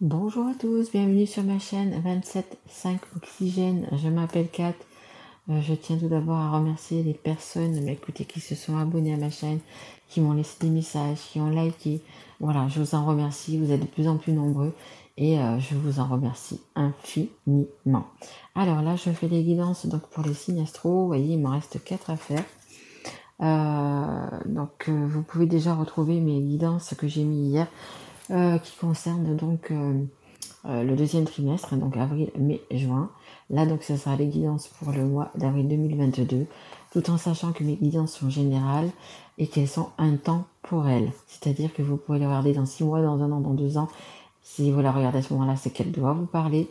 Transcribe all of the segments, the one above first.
Bonjour à tous, bienvenue sur ma chaîne 27.5 Oxygène. Je m'appelle Kat. Je tiens tout d'abord à remercier les personnes écoutez, qui se sont abonnées à ma chaîne, qui m'ont laissé des messages, qui ont liké. Voilà, je vous en remercie. Vous êtes de plus en plus nombreux et je vous en remercie infiniment. Alors là, je fais des guidances donc pour les signes astro. Vous voyez, il me reste 4 à faire. Vous pouvez déjà retrouver mes guidances que j'ai mis hier qui concernent donc le deuxième trimestre, donc avril, mai, juin. Là, donc, ça sera les guidances pour le mois d'avril 2022, tout en sachant que mes guidances sont générales et qu'elles sont intemporelles. C'est-à-dire que vous pouvez les regarder dans 6 mois, dans 1 an, dans 2 ans. Si vous la regardez à ce moment-là, c'est qu'elle doit vous parler.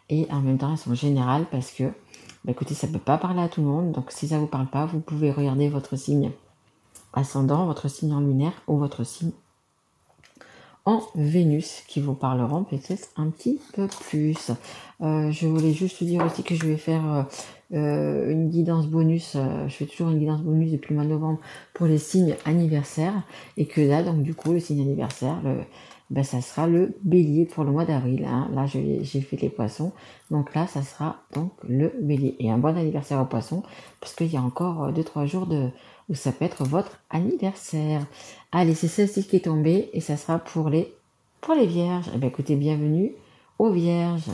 Et en même temps, elles sont générales parce que, écoutez, ça ne peut pas parler à tout le monde. Donc, si ça ne vous parle pas, vous pouvez regarder votre signe ascendant, votre signe en lunaire ou votre signe en Vénus qui vous parleront peut-être un petit peu plus. Je voulais juste dire aussi que je vais faire une guidance bonus. Je fais toujours une guidance bonus depuis le mois de novembre pour les signes anniversaires. Et que là, donc du coup, le signe anniversaire, ça sera le bélier pour le mois d'avril. Hein. Là, j'ai fait les poissons. Donc là, ça sera donc le bélier. Et un bon anniversaire aux poissons, parce qu'il y a encore 2-3 jours où ça peut être votre anniversaire. Allez, c'est celle-ci qui est tombée et ça sera pour les vierges. Eh bien, écoutez, bienvenue aux vierges.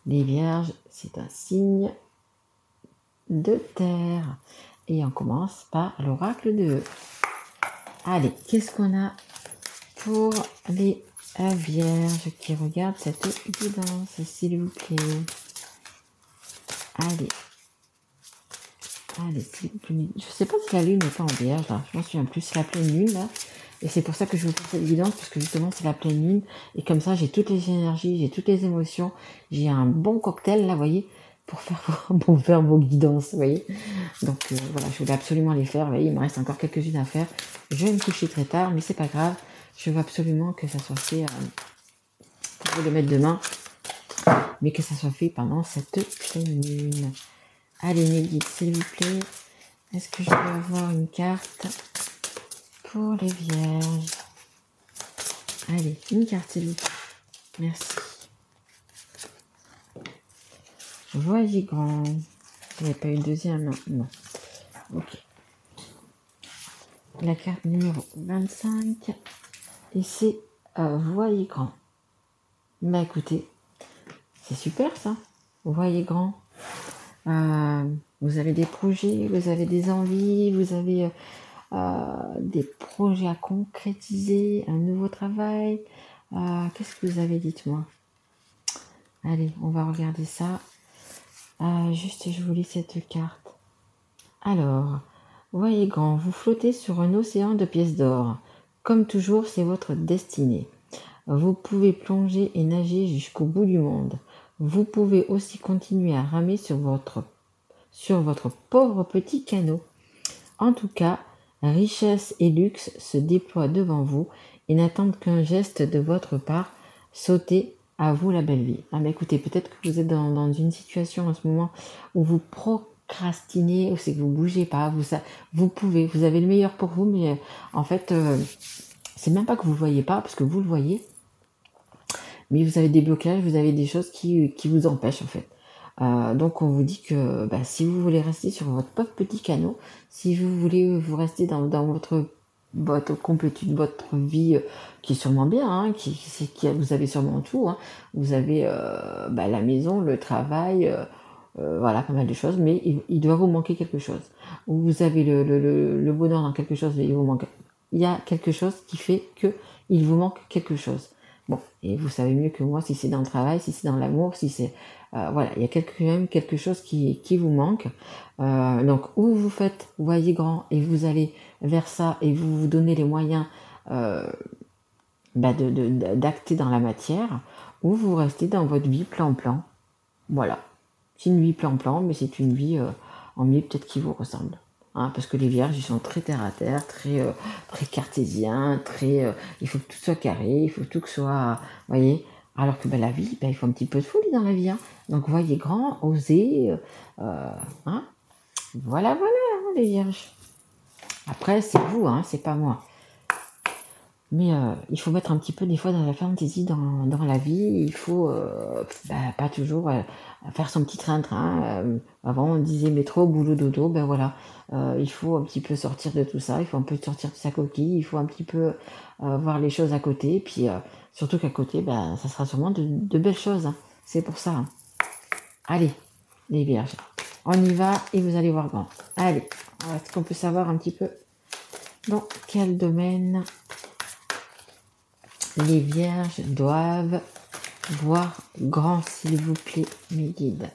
Les vierges, c'est un signe de terre. Et on commence par l'oracle de E. Allez, qu'est-ce qu'on a pour les vierges qui regardent cette guidance, s'il vous plaît? Allez, s'il vous plaît. Je sais pas si la lune n'est pas en vierge, là. Je m'en souviens plus. C'est la pleine lune, là. Et c'est pour ça que je vous fais cette guidance, parce que justement, c'est la pleine lune. Et comme ça, j'ai toutes les énergies, j'ai toutes les émotions. J'ai un bon cocktail, là, vous voyez, pour faire vos guidances, vous voyez. Donc, voilà, je voulais absolument les faire. Vous voyez, il me reste encore quelques-unes à faire. Je vais me coucher très tard, mais c'est pas grave. Je veux absolument que ça soit fait pour vous le mettre demain. Mais que ça soit fait pendant cette pleine lune. Allez, mes guides, s'il vous plaît. Est-ce que je peux avoir une carte pour les vierges? Allez, une carte, s'il vous plaît. Merci. Voyez grand. Il n'y a pas eu de deuxième, non. Ok. La carte numéro 25. Et c'est Voyez grand. Bah écoutez, c'est super ça. Voyez grand. Vous avez des projets, vous avez des envies, vous avez des projets à concrétiser, un nouveau travail. Qu'est-ce que vous avez, dites-moi? Allez, on va regarder ça. Juste, je vous lis cette carte. Alors, voyez grand, vous flottez sur un océan de pièces d'or. Comme toujours, c'est votre destinée. Vous pouvez plonger et nager jusqu'au bout du monde. Vous pouvez aussi continuer à ramer sur votre pauvre petit canot. En tout cas, richesse et luxe se déploient devant vous et n'attendent qu'un geste de votre part. Sautez, à vous la belle vie. Ah mais écoutez, peut-être que vous êtes dans une situation en ce moment où vous procrastinez, ou c'est que vous bougez pas, vous avez le meilleur pour vous, mais en fait, c'est même pas que vous le voyez pas, parce que vous le voyez, mais vous avez des blocages, vous avez des choses qui vous empêchent en fait. Donc on vous dit que si vous voulez rester sur votre pauvre petit canot, si vous voulez vous rester dans votre complétude, votre vie qui est sûrement bien, hein, vous avez sûrement tout, hein. Vous avez la maison, le travail, voilà, pas mal de choses, mais il doit vous manquer quelque chose. Ou vous avez le bonheur dans quelque chose, mais il y a quelque chose qui fait que il vous manque quelque chose. Bon, et vous savez mieux que moi si c'est dans le travail, si c'est dans l'amour, si c'est... voilà, il y a quand même quelque chose qui vous manque. Donc, ou vous faites, voyez grand, et vous allez vers ça, et vous vous donnez les moyens d'acter dans la matière, ou vous restez dans votre vie plan-plan. Voilà. C'est une vie plan-plan, mais c'est une vie en mieux peut-être qui vous ressemble. Hein, parce que les vierges, ils sont très terre-à-terre, très cartésiens, il faut que tout soit carré, il faut que tout soit... Vous voyez. Alors que la vie, il faut un petit peu de folie dans la vie. Hein. Donc voyez grand, osez. Hein. Voilà, hein, les vierges. Après, c'est vous, hein, c'est pas moi. Mais il faut mettre un petit peu des fois dans la fantaisie dans la vie. Il faut pas toujours faire son petit train-train. Avant on disait métro, boulot, dodo. Ben voilà, il faut un petit peu sortir de tout ça. Il faut un peu sortir de sa coquille. Il faut un petit peu voir les choses à côté. Et puis surtout qu'à côté, ben, ça sera sûrement de belles choses, hein. C'est pour ça, hein. Allez, les vierges, on y va et vous allez voir grand. Allez, est-ce qu'on peut savoir un petit peu dans quel domaine les vierges doivent voir grand, s'il vous plaît, mes guides?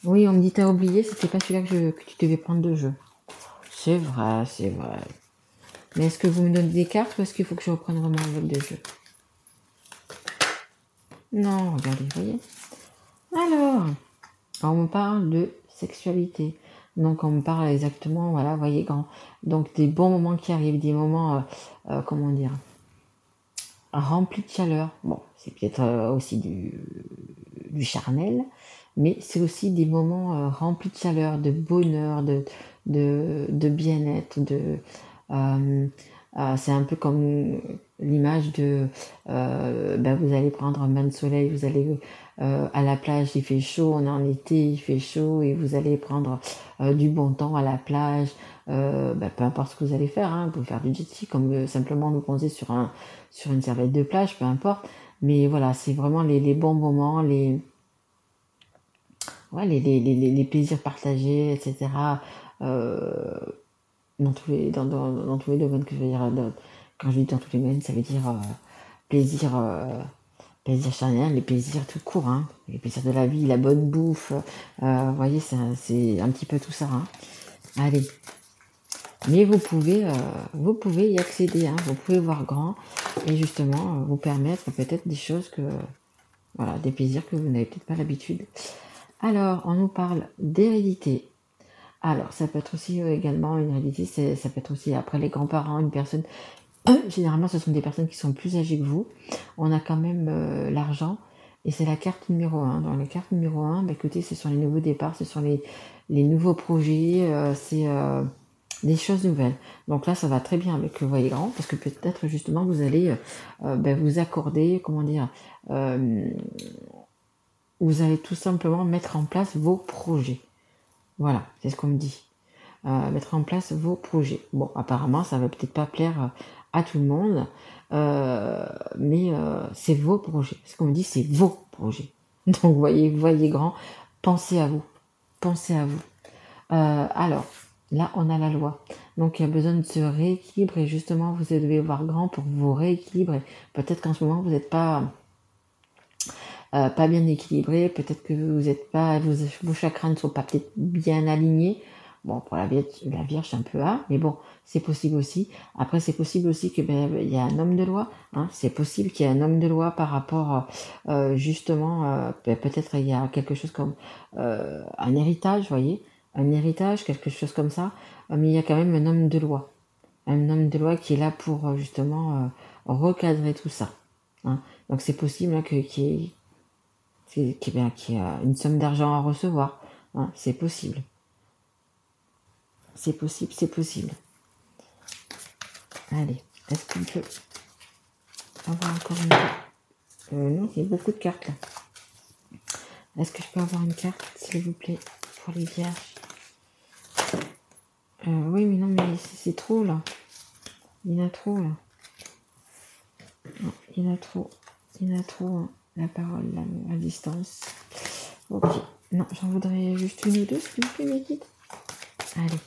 Oui, on me dit t'as oublié, c'était pas celui-là que tu devais prendre de jeu. C'est vrai, c'est vrai. Mais est-ce que vous me donnez des cartes ou est-ce qu'il faut que je reprenne vraiment un vol de jeu? Non, regardez, vous voyez. Alors, on me parle de sexualité. Donc on me parle exactement, voilà, vous voyez, grand. Donc des bons moments qui arrivent, des moments, comment dire, remplis de chaleur. Bon, c'est peut-être aussi du charnel, mais c'est aussi des moments remplis de chaleur, de bonheur, de bien-être, c'est un peu comme l'image de ben vous allez prendre un bain de soleil, vous allez à la plage, il fait chaud, on est en été, il fait chaud, et vous allez prendre du bon temps à la plage, ben, peu importe ce que vous allez faire, hein, vous pouvez faire du jet ski, comme simplement nous bronzer sur une serviette de plage, peu importe. Mais voilà, c'est vraiment les bons moments, ouais, les plaisirs partagés, etc. Euh, dans tous les domaines que je veux dire. Quand je dis dans tous les domaines, ça veut dire plaisir, plaisir charnel, les plaisirs tout court, hein, les plaisirs de la vie, la bonne bouffe. Vous voyez, c'est un petit peu tout ça, hein. Allez. Mais vous pouvez y accéder, hein, vous pouvez voir grand et justement vous permettre peut-être des choses que, voilà, des plaisirs que vous n'avez peut-être pas l'habitude. Alors, on nous parle d'hérédité. Alors, ça peut être aussi également une hérédité, ça peut être aussi après les grands-parents, une personne. Généralement, ce sont des personnes qui sont plus âgées que vous. On a quand même l'argent et c'est la carte numéro 1. Dans la carte numéro 1, bah, écoutez, ce sont les nouveaux départs, ce sont les nouveaux projets, c'est des choses nouvelles. Donc là, ça va très bien avec le voyer grand parce que peut-être justement vous allez vous accorder, comment dire, vous allez tout simplement mettre en place vos projets. Voilà, c'est ce qu'on me dit. Mettre en place vos projets. Bon, apparemment, ça va peut-être pas plaire à tout le monde, mais c'est vos projets. Ce qu'on me dit, c'est vos projets. Donc, voyez grand, pensez à vous. Pensez à vous. Alors, là, on a la loi. Donc, il y a besoin de se rééquilibrer. Justement, vous devez voir grand pour vous rééquilibrer. Peut-être qu'en ce moment, vous n'êtes pas bien équilibré, peut-être que vous êtes pas, vos chakras ne sont pas peut-être bien alignés. Bon, pour la Vierge, c'est un peu A, mais bon, c'est possible aussi. Après, c'est possible aussi que il y a un homme de loi, hein, c'est possible qu'il y ait un homme de loi par rapport justement, peut-être il y a quelque chose comme un héritage, vous voyez, un héritage, quelque chose comme ça, mais il y a quand même un homme de loi qui est là pour justement recadrer tout ça, hein. Donc c'est possible hein, qu'il y a une somme d'argent à recevoir, hein, c'est possible. C'est possible, c'est possible. Allez, est-ce qu'on peut avoir encore une carte? Non, il y a beaucoup de cartes là. Est-ce que je peux avoir une carte, s'il vous plaît, pour les vierges? Oui, mais non, mais c'est trop là. Il y en a trop là. Non, il y en a trop. Il y en a trop, hein. La parole là, à distance. Ok. Non, j'en voudrais juste une ou deux, s'il vous plaît, mes guides. Allez.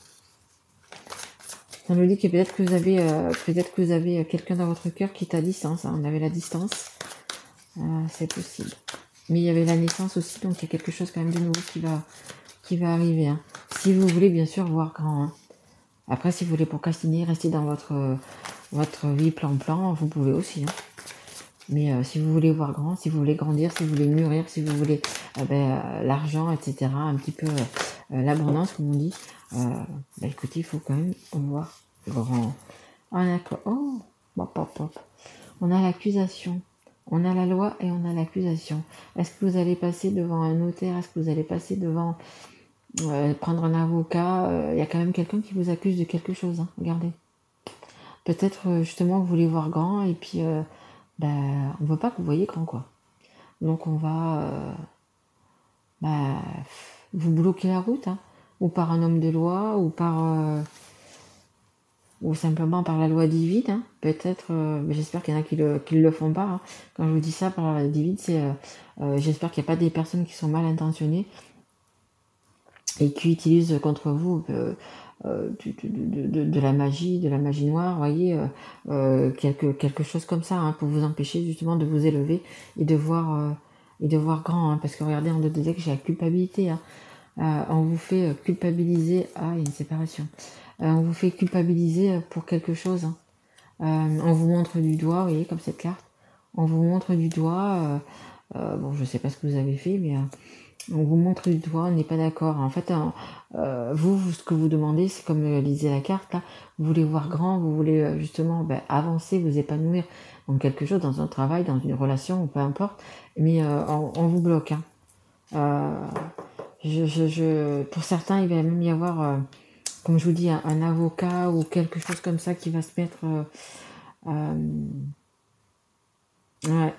Ça nous dit que peut-être que vous avez quelqu'un dans votre cœur qui est à distance, hein. On avait la distance. C'est possible. Mais il y avait la naissance aussi, donc il y a quelque chose quand même de nouveau qui va arriver, hein. Si vous voulez bien sûr voir grand, hein. Après, si vous voulez procrastiner, rester dans votre vie plan, vous pouvez aussi, hein. Mais si vous voulez voir grand, si vous voulez grandir, si vous voulez mûrir, si vous voulez l'argent, etc., un petit peu l'abondance, comme on dit, écoutez, il faut quand même voir grand. On a quoi? Oh, hop, hop, hop. On a l'accusation. On a la loi et on a l'accusation. Est-ce que vous allez passer devant un notaire? Est-ce que vous allez passer devant prendre un avocat? Il y a quand même quelqu'un qui vous accuse de quelque chose, hein. Regardez. Peut-être justement vous voulez voir grand et puis on veut pas que vous voyez grand quoi. Donc on va bah, vous bloquer la route, hein, ou par un homme de loi, ou ou simplement par la loi divine, hein. Peut-être, mais j'espère qu'il y en a qui le font pas, hein. Quand je vous dis ça par la loi divine, c'est j'espère qu'il n'y a pas des personnes qui sont mal intentionnées et qui utilisent contre vous de la magie noire, voyez, quelque chose comme ça, hein, pour vous empêcher justement de vous élever et de voir grand, hein, parce que regardez, en 2 j'ai la culpabilité, hein. On vous fait culpabiliser, il y a une séparation. On vous fait culpabiliser pour quelque chose, hein. On vous montre du doigt, vous voyez, comme cette carte. On vous montre du doigt, bon, je sais pas ce que vous avez fait, mais on vous montre du doigt, on n'est pas d'accord. En fait, vous, ce que vous demandez, c'est comme lisait la carte, là, vous voulez voir grand, vous voulez justement avancer, vous épanouir dans quelque chose, dans un travail, dans une relation, peu importe, mais on vous bloque, hein. Pour certains, il va même y avoir, comme je vous dis, un avocat ou quelque chose comme ça qui va se mettre. Ouais,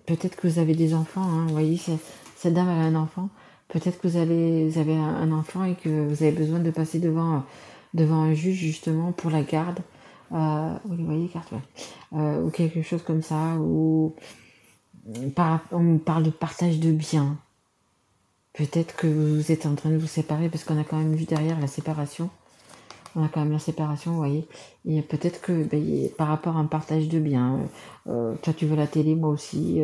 peut-être que vous avez des enfants, hein, vous voyez, cette dame elle a un enfant. Peut-être que vous avez un enfant et que vous avez besoin de passer devant un juge justement pour la garde. Vous voyez les cartes, ouais. Ou quelque chose comme ça, ou on parle de partage de biens. Peut-être que vous êtes en train de vous séparer parce qu'on a quand même vu derrière la séparation. On a quand même la séparation, vous voyez. Et peut-être que par rapport à un partage de biens, toi tu veux la télé, moi aussi.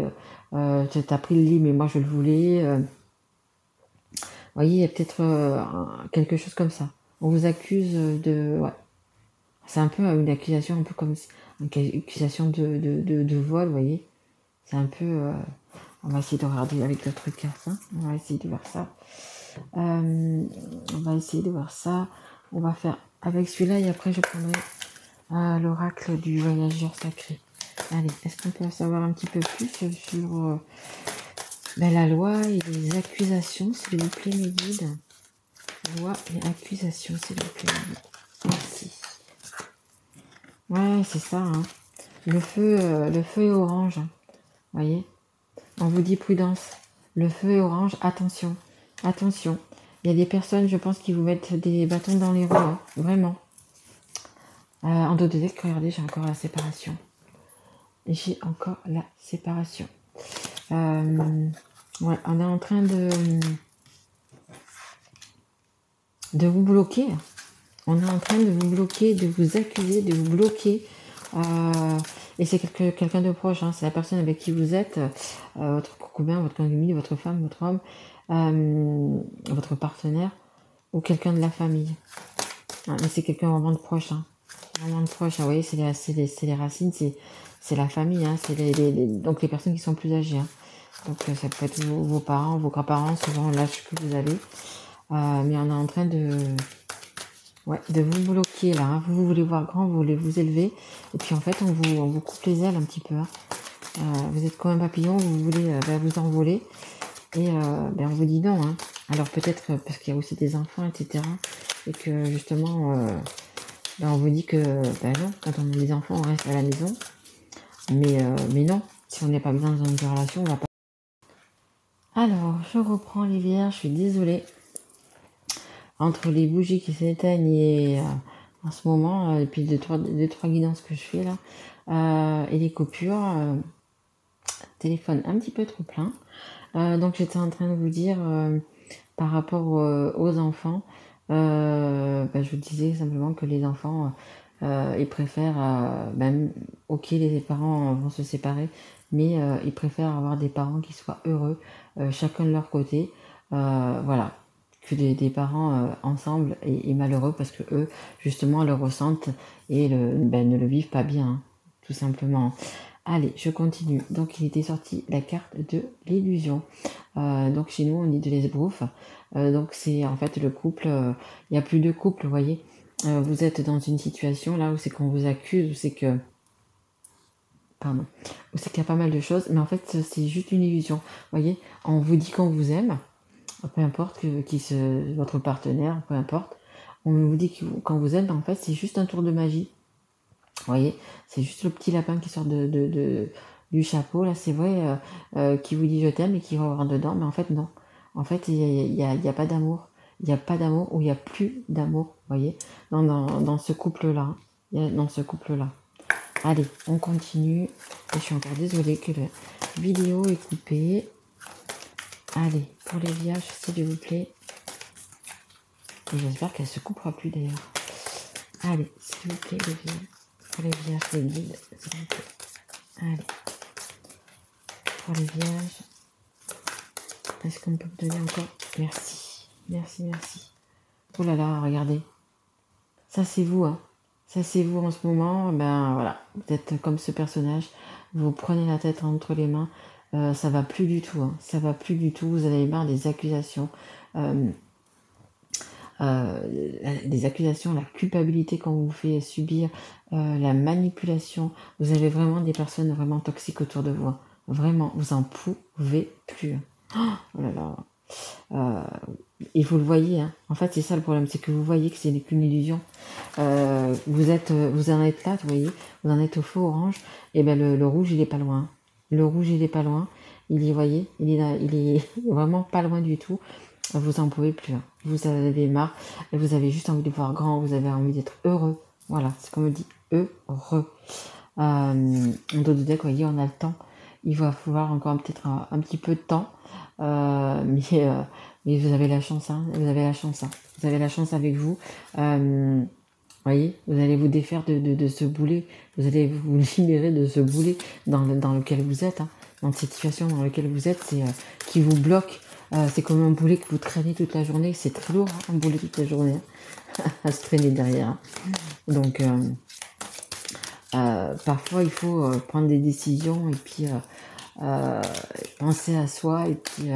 Tu as pris le lit, mais moi je le voulais. Vous voyez, il y a peut-être quelque chose comme ça. On vous accuse de... Ouais. C'est un peu une accusation, un peu comme une accusation de vol, vous voyez. C'est un peu... on va essayer de regarder avec d'autres cartes, hein. On va essayer de voir ça. On va essayer de voir ça. On va faire avec celui-là et après je prendrai l'oracle du voyageur sacré. Allez, est-ce qu'on peut en savoir un petit peu plus sur la loi et les accusations, s'il vous plaît, mes guides? Loi et accusations, s'il vous plaît, mes guides. Merci. Ouais, c'est ça, hein. Le feu est orange, hein. Voyez, on vous dit prudence. Le feu est orange, attention, attention. Il y a des personnes, je pense, qui vous mettent des bâtons dans les roues, hein, vraiment. En 2 regardez, j'ai encore la séparation. J'ai encore la séparation. Ouais, on est en train de vous bloquer. On est en train de vous bloquer, de vous accuser, de vous bloquer. Et c'est quelqu'un de proche, hein, c'est la personne avec qui vous êtes, votre concubin, votre concubine, votre femme, votre homme, votre partenaire, ou quelqu'un de la famille. Mais c'est quelqu'un vraiment de proche, hein. Vraiment de proche, hein. Vous voyez, c'est les racines, c'est la famille, hein, c'est donc les personnes qui sont plus âgées, hein. Donc ça peut être vos parents, vos grands-parents, selon l'âge que vous avez. Mais on est en train de vous bloquer là, hein. Vous voulez voir grand, vous voulez vous élever, et puis en fait on vous coupe les ailes un petit peu, hein. Vous êtes comme un papillon, vous voulez vous envoler, et on vous dit non, hein. Alors peut-être parce qu'il y a aussi des enfants, etc. Et que justement on vous dit que non, quand on a des enfants on reste à la maison, mais non, si on n'est pas bien dans une relation, on va pas. Alors je reprends les vierges, je suis désolée. Entre les bougies qui s'éteignent et en ce moment, et puis deux, trois guidances que je fais là, et les coupures, téléphone un petit peu trop plein. Donc j'étais en train de vous dire par rapport aux enfants, je vous disais simplement que les enfants, ils préfèrent, ok, les parents vont se séparer, mais ils préfèrent avoir des parents qui soient heureux, chacun de leur côté. Voilà, que des parents ensemble et malheureux parce que eux justement le ressentent et ne le vivent pas bien, hein, tout simplement. Allez, je continue. Donc il était sorti la carte de l'illusion. Donc chez nous on dit de l'esbrouf. Donc c'est en fait le couple, il n'y a plus de couple, vous voyez. Vous êtes dans une situation là où c'est qu'on vous accuse, où c'est que où c'est qu'il y a pas mal de choses, mais en fait c'est juste une illusion, vous voyez. On vous dit qu'on vous aime, peu importe votre partenaire, peu importe, on vous dit qu'on vous aime, en fait c'est juste un tour de magie. Vous voyez, c'est juste le petit lapin qui sort du chapeau, là, c'est vrai, qui vous dit je t'aime et qui va voir dedans, mais en fait, non. En fait, il y a pas d'amour. Il n'y a pas d'amour ou il n'y a plus d'amour, vous voyez, dans ce couple-là. Dans ce couple-là. Allez, on continue. Et je suis encore désolée que la vidéo est coupée. Allez, pour les vierges, s'il vous plaît. Et j'espère qu'elle se coupera plus d'ailleurs. Allez, s'il vous plaît, les vierges. Pour les vierges, les guides, s'il vous plaît. Allez. Pour les vierges. Est-ce qu'on peut me donner encore? Merci. Merci, merci. Oh là là, regardez. Ça, c'est vous, hein. Ça, c'est vous en ce moment. Ben voilà, vous êtes comme ce personnage. Vous prenez la tête entre les mains. Ça va plus du tout, hein. Ça va plus du tout. Vous avez marre des accusations. Les accusations, la culpabilité qu'on vous fait subir, la manipulation. Vous avez vraiment des personnes vraiment toxiques autour de vous, hein. Vraiment, vous en pouvez plus. Oh là là. Et vous le voyez, hein. En fait, c'est ça le problème, c'est que vous voyez que c'est qu'une illusion. Vous en êtes là, vous voyez, vous en êtes au feu orange. Et ben le rouge, il est pas loin. Le rouge, il est pas loin. Il y voyez, il est là, il est vraiment pas loin du tout. Vous en pouvez plus, hein. Vous avez marre. Et vous avez juste envie de voir grand. Vous avez envie d'être heureux. Voilà, c'est comme on dit, heureux. En dos de deck, vous voyez, on a le temps. Il va falloir encore peut-être un petit peu de temps. Mais vous avez la chance, hein. Vous avez la chance, hein. Vous avez la chance avec vous. Voyez, vous allez vous défaire de ce boulet. Vous allez vous libérer de ce boulet dans lequel vous êtes, hein. Dans cette situation dans laquelle vous êtes, c'est qui vous bloque. C'est comme un boulet que vous traînez toute la journée. C'est très lourd, hein, un boulet toute la journée, hein, à se traîner derrière, hein. Donc, parfois, il faut prendre des décisions et puis penser à soi et puis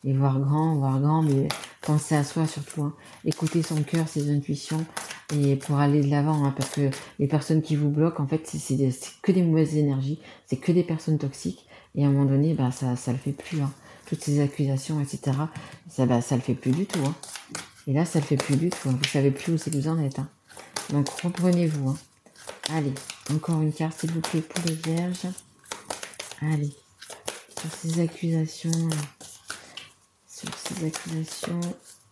et voir grand, mais penser à soi surtout, hein. Écouter son cœur, ses intuitions et pour aller de l'avant, hein, parce que les personnes qui vous bloquent, en fait, c'est que des mauvaises énergies, c'est que des personnes toxiques et à un moment donné, bah, ça le fait plus, hein. Toutes ces accusations, etc., ça le fait plus du tout, hein. Et là, ça le fait plus du tout, hein. Vous savez plus où c'est que vous en êtes, hein. Donc reprenez-vous, hein. Allez, encore une carte, s'il vous plaît, pour les vierges. Allez, sur ces accusations,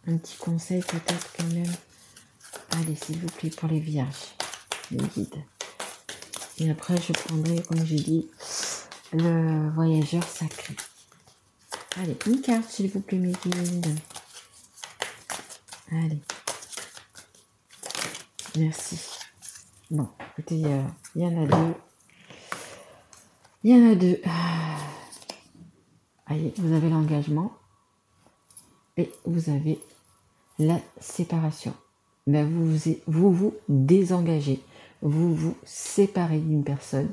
un petit conseil peut-être quand même. Allez, s'il vous plaît, pour les vierges, les guides. Et après, je prendrai, comme j'ai dit, le voyageur sacré. Allez, une carte, s'il vous plaît, mes guides. Allez. Merci. Bon, écoutez, il y en a deux. Il y en a deux. Allez, vous avez l'engagement et vous avez la séparation. Ben vous désengagez. Vous vous séparez d'une personne,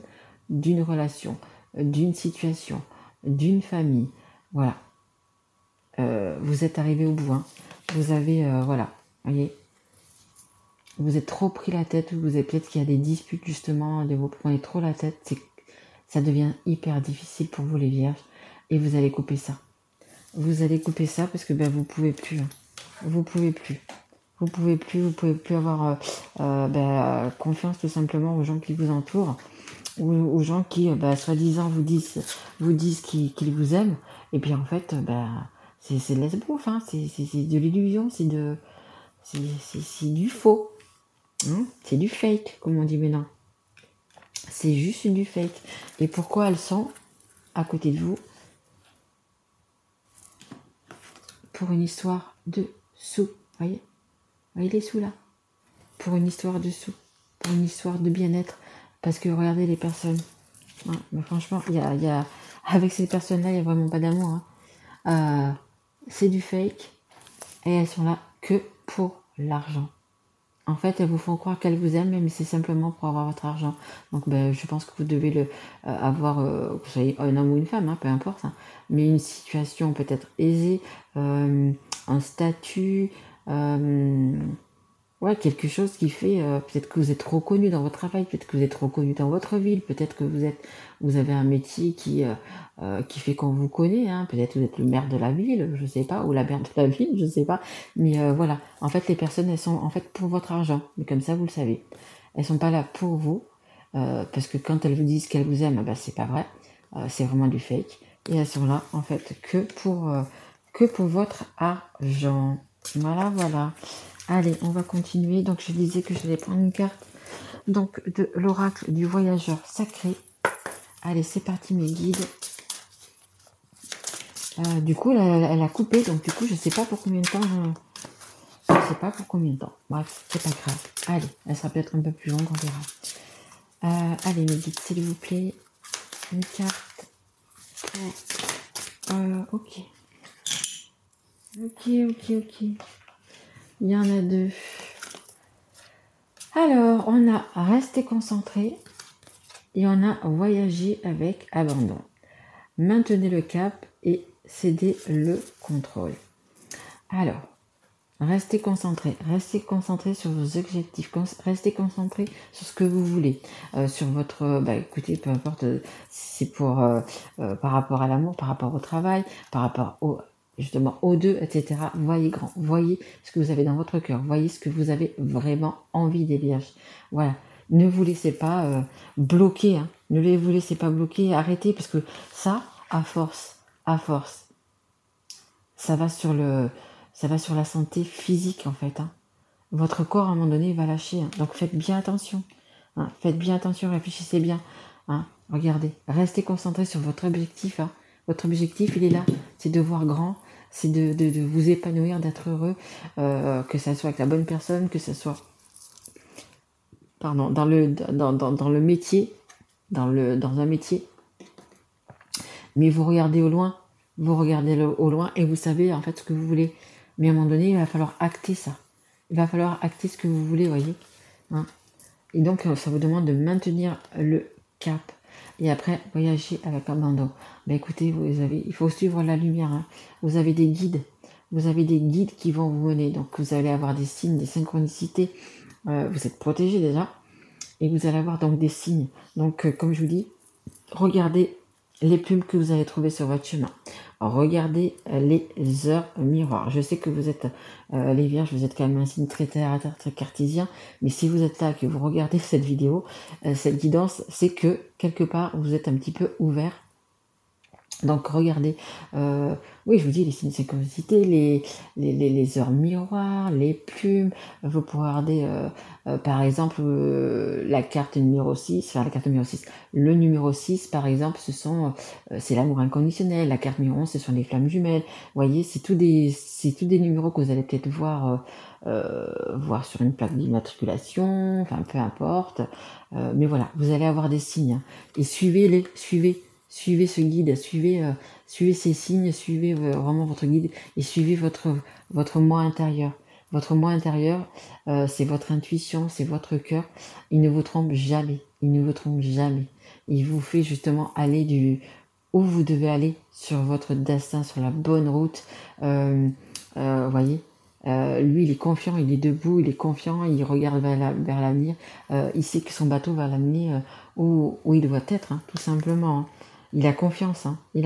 d'une relation, d'une situation, d'une famille. Voilà. Vous êtes arrivé au bout, hein. Vous avez, voilà, voyez. Vous êtes trop pris la tête, ou vous avez peut-être qu'il y a des disputes justement, vous prenez trop la tête, ça devient hyper difficile pour vous les vierges, et vous allez couper ça. Vous allez couper ça parce que ben, vous pouvez plus, hein. Vous pouvez plus. Vous pouvez plus avoir confiance tout simplement aux gens qui vous entourent, ou aux gens qui, soi-disant, vous disent qu'ils vous aiment, et puis en fait, c'est de l'esbrouf, hein. C'est de l'illusion, c'est du faux. Hein, c'est du fake, comme on dit maintenant. C'est juste du fake. Et pourquoi elles sont à côté de vous? Pour une histoire de sous. Voyez les sous là. Pour une histoire de sous. Pour une histoire de bien-être. Parce que regardez les personnes. Ouais, mais franchement, avec ces personnes-là, il n'y a vraiment pas d'amour, hein. C'est du fake. Et elles sont là que pour l'argent. En fait, elles vous font croire qu'elles vous aiment, mais c'est simplement pour avoir votre argent. Donc, je pense que vous devez avoir, que vous soyez un homme ou une femme, hein, peu importe, hein, mais une situation peut-être aisée, un statut, quelque chose qui fait, peut-être que vous êtes reconnu dans votre travail, peut-être que vous êtes reconnu dans votre ville, peut-être que vous avez un métier qui fait qu'on vous connaît, hein, peut-être que vous êtes le maire de la ville, je sais pas, ou la mère de la ville, je sais pas, mais voilà. En fait, les personnes, elles sont en fait pour votre argent, mais comme ça, vous le savez. elles sont pas là pour vous, parce que quand elles vous disent qu'elles vous aiment, c'est pas vrai, c'est vraiment du fake. Et elles sont là, en fait, que pour votre argent. Voilà, voilà. Allez, on va continuer. Donc, je disais que j'allais prendre une carte donc de l'oracle du voyageur sacré. Allez, c'est parti, mes guides. Du coup, elle a coupé, donc du coup, je sais pas pour combien de temps. Je sais pas pour combien de temps. Bref, c'est pas grave. Allez, elle sera peut-être un peu plus longue, on verra. Allez, mes guides, s'il vous plaît. Une carte. Ok. Ok. Il y en a deux. Alors, on a resté concentré et on a voyagé avec abandon. Maintenez le cap et cédez le contrôle. Alors, restez concentré sur vos objectifs, restez concentré sur ce que vous voulez, sur votre, écoutez, peu importe, si c'est pour, par rapport à l'amour, par rapport au travail, par rapport justement aux deux, etc. Voyez grand, voyez ce que vous avez dans votre cœur, voyez ce que vous avez vraiment envie des vierges. Voilà, ne vous laissez pas bloquer, hein. Ne vous laissez pas bloquer, arrêtez, parce que ça, à force, ça va sur la santé physique en fait, hein. Votre corps à un moment donné va lâcher, hein. Donc faites bien attention, hein. Faites bien attention, réfléchissez bien, hein. Regardez, restez concentré sur votre objectif, hein. Votre objectif, il est là, c'est de voir grand, c'est de vous épanouir, d'être heureux, que ça soit avec la bonne personne, que ça soit dans le métier, dans un métier. Mais vous regardez au loin, et vous savez en fait ce que vous voulez. Mais à un moment donné, il va falloir acter ça. Il va falloir acter ce que vous voulez, voyez, hein. Et donc, ça vous demande de maintenir le cap. Et après, voyager avec abandon. Écoutez, il faut suivre la lumière, hein. Vous avez des guides. Qui vont vous mener. Donc, vous allez avoir des signes, des synchronicités. Vous êtes protégé déjà. Et vous allez avoir donc des signes. Donc, comme je vous dis, regardez les plumes que vous allez trouver sur votre chemin. Regardez les heures miroirs. Je sais que vous êtes les vierges, vous êtes quand même un signe très terre à terre, très cartésien, mais si vous êtes là, que vous regardez cette vidéo, cette guidance, c'est que quelque part vous êtes un petit peu ouvert. Donc regardez, oui, je vous dis les signes de synchronicité, les heures miroirs, les plumes. Vous pourrez regarder par exemple la carte numéro 6, enfin la carte numéro 6. Le numéro 6 par exemple, c'est l'amour inconditionnel. La carte numéro 11, ce sont les flammes jumelles. Vous voyez, c'est tous des numéros que vous allez peut-être voir sur une plaque d'immatriculation, enfin peu importe. Mais voilà, vous allez avoir des signes, hein. Et suivez ce guide, suivez ces signes, suivez vraiment votre guide et suivez votre moi intérieur. Votre moi intérieur, c'est votre intuition, c'est votre cœur. Il ne vous trompe jamais. Il vous fait justement aller où vous devez aller sur votre destin, sur la bonne route. Voyez, lui, il est confiant, il est debout, il est confiant, il regarde vers l'avenir. Il sait que son bateau va l'amener où il doit être, hein, tout simplement, hein. Il a confiance, hein. Il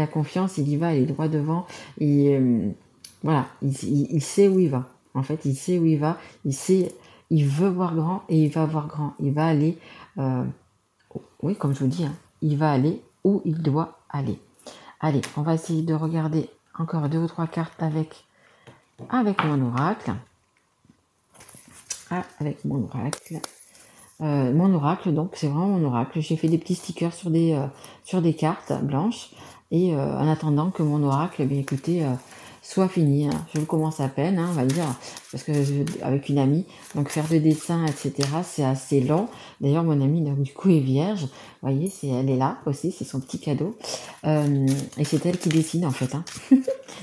y va, il est droit devant. Et voilà, il sait où il va. En fait, il sait où il va. Il veut voir grand et il va voir grand. Il va aller, oui, comme je vous dis, hein, il va aller où il doit aller. Allez, on va essayer de regarder encore 2 ou 3 cartes avec mon oracle. Avec mon oracle. Mon oracle, donc c'est vraiment mon oracle. J'ai fait des petits stickers sur des cartes blanches. Et en attendant que mon oracle, écoutez, soit fini, hein. Je le commence à peine, hein, on va dire, parce que avec une amie, donc faire des dessins, etc., c'est assez long. D'ailleurs, mon amie, donc, du coup, est vierge. Vous voyez, elle est là aussi, c'est son petit cadeau. Et c'est elle qui dessine, en fait, hein.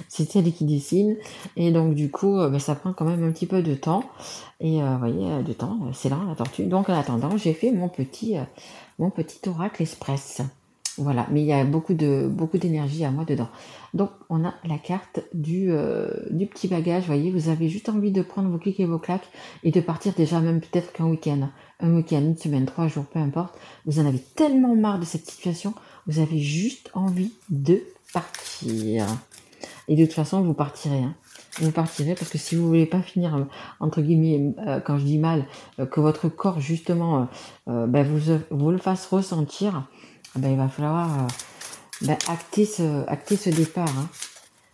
C'est elle qui dessine. Et donc, du coup, ça prend quand même un petit peu de temps. Et vous voyez, de temps, c'est lent, la tortue. Donc, en attendant, j'ai fait mon petit oracle express. Voilà, mais il y a beaucoup d'énergie à moi dedans. Donc, on a la carte du petit bagage. Vous voyez, vous avez juste envie de prendre vos clics et vos claques et de partir déjà même peut-être qu'un week-end. Un week-end, une semaine, 3 jours, peu importe. Vous en avez tellement marre de cette situation, vous avez juste envie de partir. Et de toute façon, vous partirez, hein. vous partirez, parce que si vous voulez pas finir, entre guillemets, quand je dis mal, que votre corps justement ben, vous le fasse ressentir, ben, il va falloir ben, acter ce départ, hein.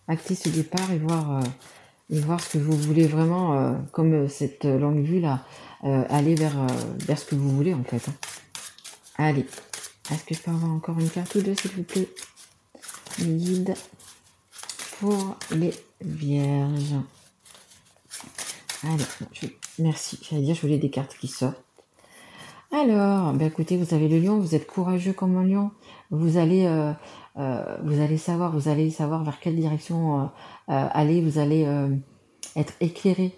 Acter ce départ et voir ce que vous voulez vraiment, comme cette longue vue là, aller vers ce que vous voulez en fait, hein. Allez, est-ce que je peux avoir encore une carte ou deux s'il vous plaît? Mes guides pour les vierges. Allez, merci. J'allais dire, je voulais des cartes qui sortent. Alors, ben écoutez, vous avez le lion, vous êtes courageux comme un lion. Vous allez savoir vers quelle direction aller. Vous allez être éclairé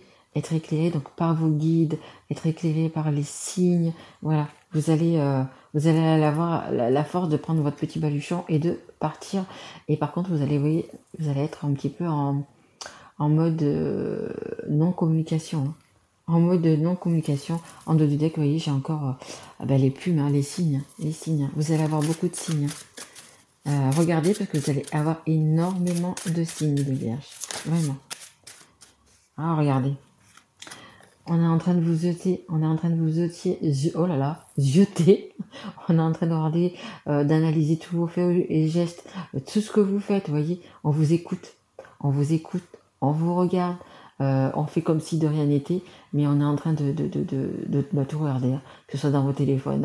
donc par vos guides, être éclairé par les signes. Voilà, vous allez avoir la force de prendre votre petit baluchon et de partir. Et par contre, vous allez être un petit peu en mode non-communication, hein. En mode non-communication, en dos du deck, vous voyez, j'ai encore ben, les plumes, hein, les signes. Vous allez avoir beaucoup de signes. Regardez, parce que vous allez avoir énormément de signes de vierge. Vraiment. Ah, regardez. On est en train de vous jeter, oh là là, jeter. On est en train de regarder, d'analyser tous vos faits et gestes, tout ce que vous faites, vous voyez. On vous écoute, on vous regarde. On fait comme si de rien n'était, mais on est en train de tout regarder, hein. Que ce soit dans vos téléphones,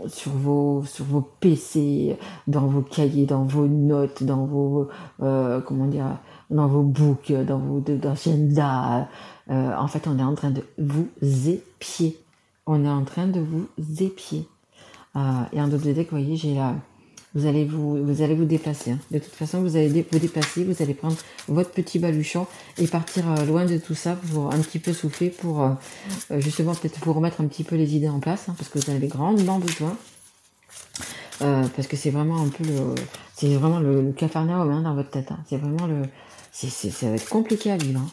sur vos PC, dans vos cahiers, dans vos notes, dans vos dans vos books, dans vos agendas. En fait, on est en train de vous épier. On est en train de vous épier. Et en d'autres deck, vous voyez, j'ai là. Vous allez vous déplacer, hein. De toute façon, vous allez vous déplacer, vous allez prendre votre petit baluchon et partir loin de tout ça pour un petit peu souffler, pour justement peut-être vous remettre un petit peu les idées en place, hein, parce que vous en avez grandement besoin. Parce que c'est vraiment un peu c'est vraiment le capharnaüm, hein, dans votre tête, hein. C'est vraiment ça va être compliqué à vivre, hein.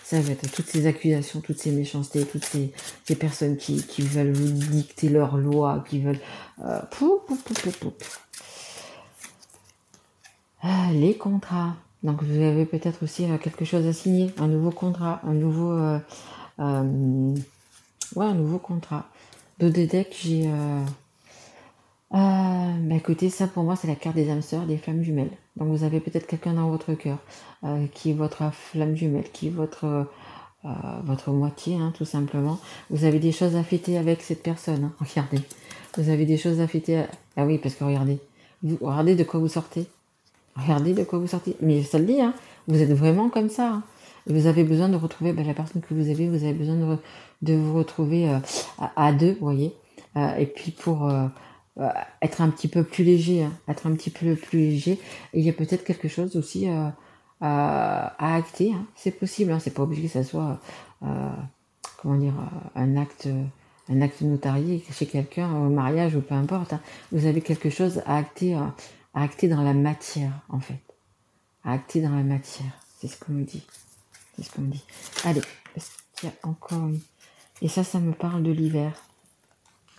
Ça va être toutes ces accusations, toutes ces méchancetés, toutes ces personnes qui veulent vous dicter leurs lois, qui veulent les contrats. Donc vous avez peut-être aussi quelque chose à signer, un nouveau contrat, un nouveau contrat. Dans des decks, j'ai bah écoutez, ça pour moi c'est la carte des âmes sœurs, des flammes jumelles. Donc vous avez peut-être quelqu'un dans votre cœur qui est votre flamme jumelle, qui est votre moitié, hein, tout simplement. Vous avez des choses à fêter avec cette personne, hein. Regardez, vous avez des choses à fêter. Ah oui, parce que regardez de quoi vous sortez. Regardez de quoi vous sortez. Mais ça le dit, hein, vous êtes vraiment comme ça, hein. Et vous avez besoin de retrouver la personne que vous avez besoin de vous retrouver à deux, vous voyez. Et puis pour être un petit peu plus léger, hein, Et il y a peut-être quelque chose aussi à acter, hein. C'est possible, hein. C'est pas obligé que ça soit un acte notarié chez quelqu'un, au mariage ou peu importe, hein. Vous avez quelque chose à acter dans la matière, en fait. À acter dans la matière. C'est ce qu'on me dit. Allez, est-ce qu'il y a encore une... Et ça me parle de l'hiver.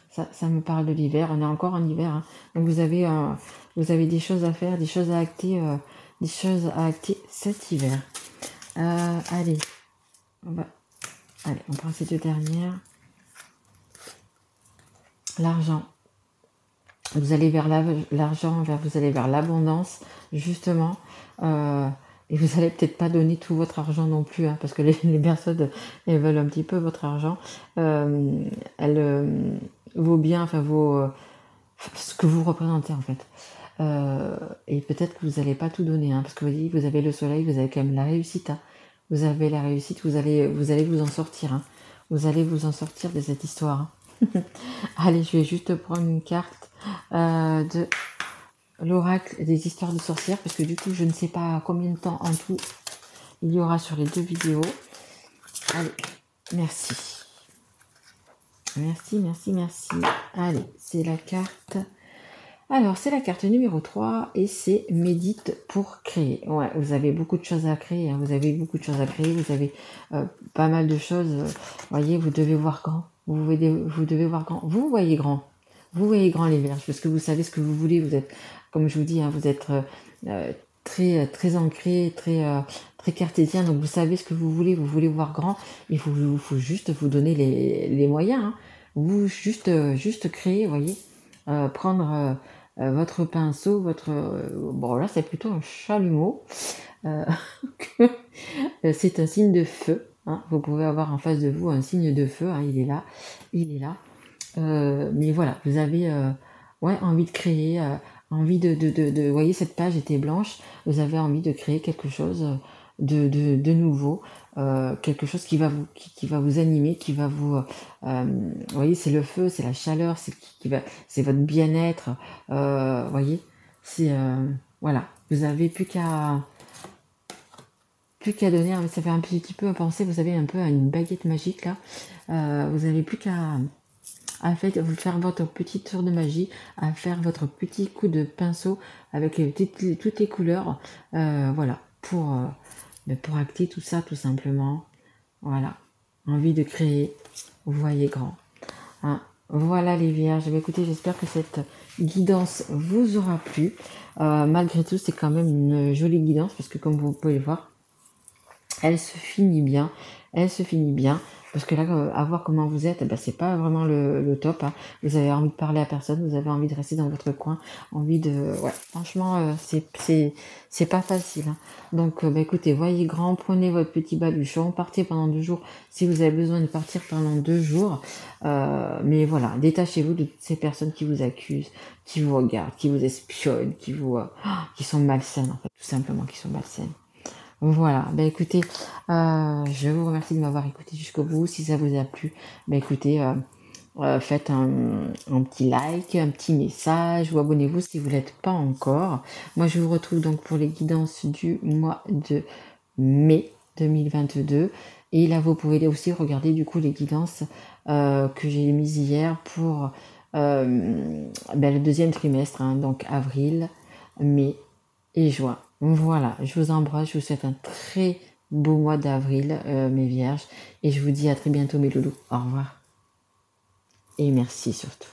Ça me parle de l'hiver. On est encore en hiver, hein. Donc vous avez des choses à faire, des choses à acter cet hiver. Allez, on prend ces deux dernières. L'argent. Vous allez vers l'argent, vous allez vers l'abondance, justement. Et vous allez peut-être pas donner tout votre argent non plus, hein, parce que les personnes, elles veulent un petit peu votre argent. Vos biens, ce que vous représentez en fait. Et peut-être que vous n'allez pas tout donner, hein, parce que vous avez le soleil, vous avez quand même la réussite, hein. Vous avez la réussite, vous allez vous en sortir, hein. Vous allez vous en sortir de cette histoire, hein. Allez, je vais juste prendre une carte de l'oracle des histoires de sorcières, parce que du coup, je ne sais pas combien de temps en tout il y aura sur les deux vidéos. Allez, merci. Allez, c'est la carte... Alors, c'est la carte numéro 3 et c'est médite pour créer. Ouais, vous avez beaucoup de choses à créer, hein. Vous avez pas mal de choses. Voyez, vous devez voir grand. Vous devez voir grand. Vous voyez grand. Vous voyez grand les vierges, parce que vous savez ce que vous voulez. Vous êtes, comme je vous dis, hein, vous êtes très ancré, très cartésien. Donc vous savez ce que vous voulez voir grand. Il faut juste vous donner les moyens. Hein. Vous juste créer, voyez, prendre votre pinceau, bon là c'est plutôt un chalumeau. Euh, c'est un signe de feu. Hein. Vous pouvez avoir en face de vous un signe de feu. Hein. Il est là. Mais voilà, vous avez ouais, envie de créer, envie vous voyez, cette page était blanche, vous avez envie de créer quelque chose de nouveau, quelque chose qui va vous animer, qui va vous voyez, c'est le feu, c'est la chaleur, c'est votre bien-être, voyez, c'est, voilà, vous avez plus qu'à donner, hein, ça fait un petit peu penser, vous savez, un peu à une baguette magique là, vous avez plus qu'à fait, vous faire votre petite tour de magie, à faire votre petit coup de pinceau avec toutes les couleurs, voilà, pour acter tout ça tout simplement. Voilà, envie de créer, vous voyez grand. Hein. Voilà les vierges, écoutez, j'espère que cette guidance vous aura plu. Malgré tout, c'est quand même une jolie guidance parce que comme vous pouvez le voir, elle se finit bien, elle se finit bien, parce que là, à voir comment vous êtes, ben, c'est pas vraiment le top, hein. Vous avez envie de parler à personne, vous avez envie de rester dans votre coin, envie de... Ouais, franchement, c'est pas facile, hein. Donc, ben, écoutez, voyez grand, prenez votre petit baluchon, partez pendant 2 jours, si vous avez besoin de partir pendant 2 jours, mais voilà, détachez-vous de toutes ces personnes qui vous accusent, qui vous regardent, qui vous espionnent, qui sont malsaines, en fait, tout simplement, qui sont malsaines. Voilà, ben écoutez, je vous remercie de m'avoir écouté jusqu'au bout. Si ça vous a plu, ben écoutez, faites un petit like, un petit message ou abonnez-vous si vous ne l'êtes pas encore. Moi, je vous retrouve donc pour les guidances du mois de mai 2022. Et là, vous pouvez aussi regarder du coup les guidances que j'ai mises hier pour le deuxième trimestre, hein, donc avril, mai et juin. Voilà, je vous embrasse, je vous souhaite un très beau mois d'avril, mes vierges, et je vous dis à très bientôt mes loulous. Au revoir. Et merci surtout.